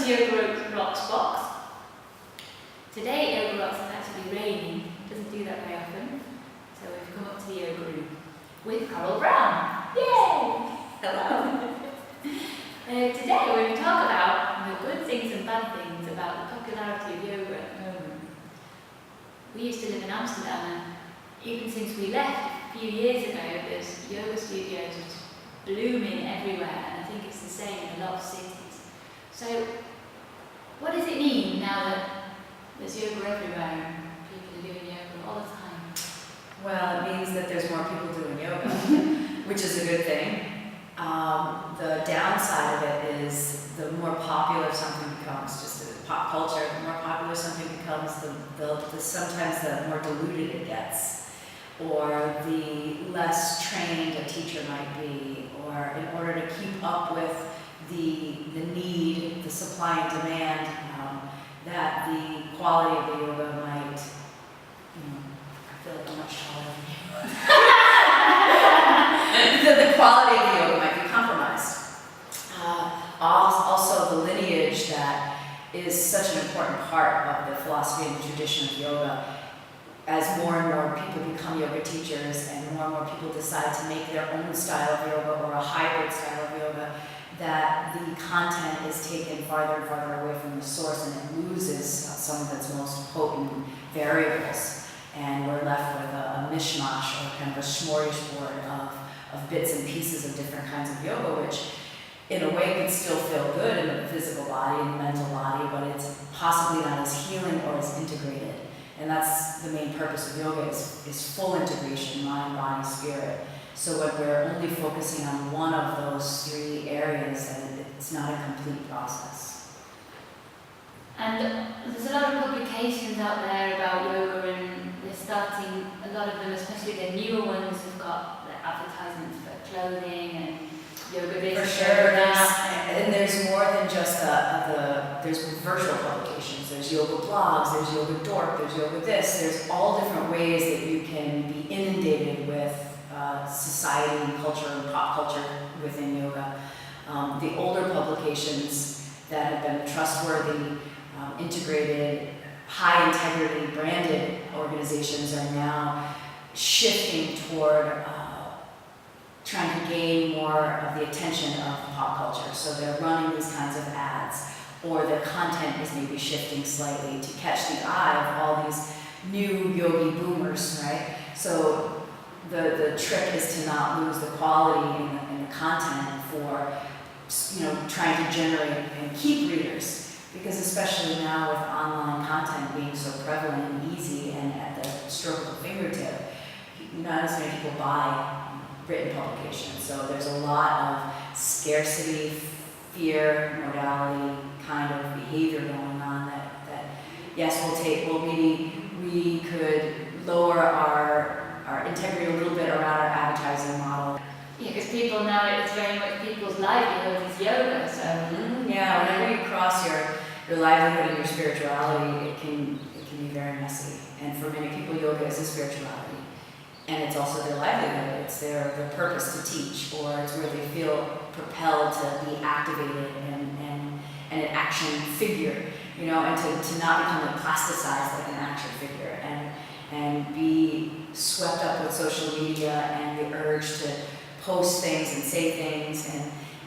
to Yoga Rocks box. Today at Yoga Rocks it's actually raining. It doesn't do that very often. So we've come up to the yoga room with Carol Brown. Yay! Hello! Today we're going to talk about the good things and bad things about the popularity of yoga at the moment. We used to live in Amsterdam, and even since we left a few years ago, there's yoga studios just blooming everywhere, and I think it's the same in a lot of cities. So, what does it mean now that there's yoga everywhere and people are doing yoga all the time? Well, it means that there's more people doing yoga, which is a good thing. The downside of it is the more popular something becomes, just in pop culture, the more popular something becomes, sometimes the more diluted it gets, or the less trained a teacher might be, or in order to keep up with the need, the supply and demand, that the quality of the yoga might, I feel like I'm much taller than you. The quality of the yoga might be compromised. Also, the lineage that is such an important part of the philosophy and the tradition of yoga. As more and more people become yoga teachers and more people decide to make their own style of yoga or a hybrid style of yoga, that the content is taken farther and farther away from the source, and it loses some of its most potent variables. And we're left with a mishmash, or kind of a smorgasbord of bits and pieces of different kinds of yoga, which in a way can still feel good in the physical body and the mental body, but it's possibly not as healing or as integrated. And that's the main purpose of yoga, is full integration, mind, body, spirit. So when we're only focusing on one of those three areas, then it's not a complete process. And there's a lot of publications out there about yoga, and they're starting, a lot of them, especially the newer ones, have got the advertisements for clothing and yoga business. For sure, there's more than just there's virtual publications, there's yoga blogs, there's yoga dork, there's yoga this, there's all different ways that you can be inundated with society and culture and pop culture within yoga. The older publications that have been trustworthy, integrated, high integrity, branded organizations are now shifting toward trying to gain more of the attention of pop culture. So they're running these kinds of ads, or their content is maybe shifting slightly to catch the eye of all these new yogi boomers, right? So the trick is to not lose the quality in the content for, trying to generate and keep readers. Because especially now with online content being so prevalent and easy and at the stroke of a fingertip, not as many people buy written publications. So there's a lot of scarcity, fear, modality kind of behavior going on that yes, maybe we could lower our integrity a little bit around our advertising model. Yeah, because people now, it's very much people's livelihood is yoga, so. Yeah, whenever you cross your livelihood and your spirituality, it can be very messy. And for many people, yoga is a spirituality. And it's also their livelihood, it's their purpose to teach, or it's where they feel propelled to be activated and an action figure, and to not become like plasticized like an action figure, and be swept up with social media and the urge to post things and say things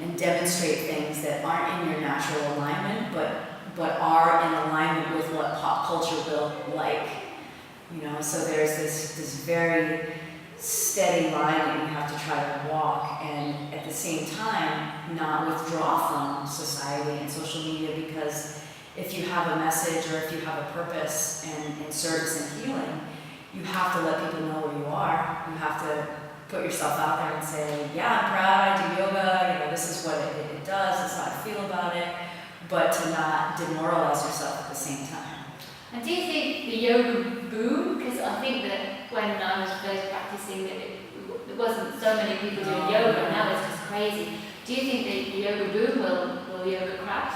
and demonstrate things that aren't in your natural alignment, but are in alignment with what pop culture will like. So there's this very steady line that you have to try to walk, and at the same time not withdraw from society and social media, because if you have a message or if you have a purpose and service and healing, you have to let people know where you are. You have to put yourself out there and say, yeah, I'm proud, I do yoga, this is what it does, this is how I feel about it, but to not demoralize yourself at the same time. And do you think the yoga boom, because I think that when I was first practicing, there wasn't so many people doing yoga, and now it's just crazy. Do you think the yoga boom will yoga crash?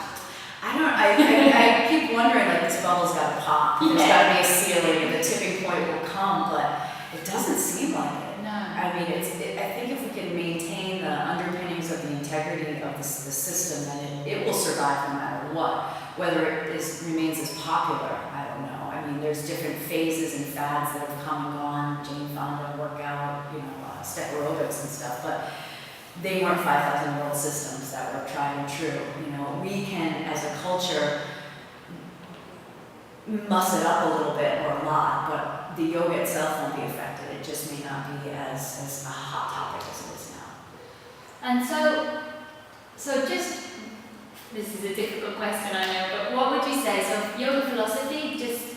I keep wondering, like, this bubble's got to pop. There's got to be a ceiling, and the tipping point will come, but it doesn't seem like it. No. I mean, I think if we can maintain the underpinnings of the integrity of the system, then it will survive no matter matter what. Whether it remains as popular, I don't know. I mean, there's different phases and fads that have come and gone. Jane Fonda workout, step aerobics and stuff, but they weren't 5,000 year old systems that were tried and true. We can, as a culture, muss it up a little bit or a lot, but the yoga itself won't be affected. It just may not be as a hot topic as it is now. And so just, this is a difficult question, I know, but what would you say? So yoga philosophy, just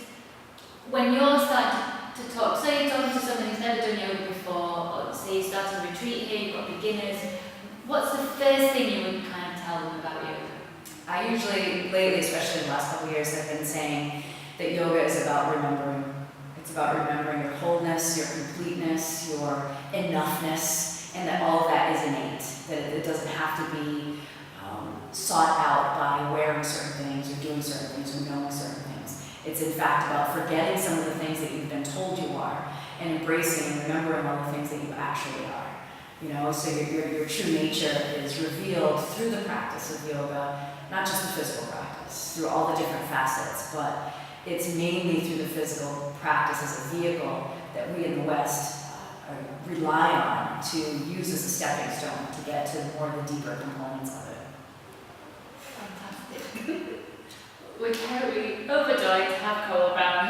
when you're starting to talk, say you're talking to someone who's never done yoga before, or say you start a retreat here, you've got beginners, what's the first thing you would kind of tell them about yoga? I usually, lately, especially in the last couple of years, have been saying that yoga is about remembering. It's about remembering your wholeness, your completeness, your enoughness, and that all of that is innate. That it doesn't have to be sought out by wearing certain things or doing certain things or knowing certain things. It's in fact about forgetting some of the things that you've been told you are and embracing and remembering all the things that you actually are. So your true nature is revealed through the practice of yoga, not just the physical practice, through all the different facets, but it's mainly through the physical practice as a vehicle that we in the West rely on to use as a stepping stone to get to more of the deeper components of it. Fantastic. We're totally overjoyed to have Coral Brown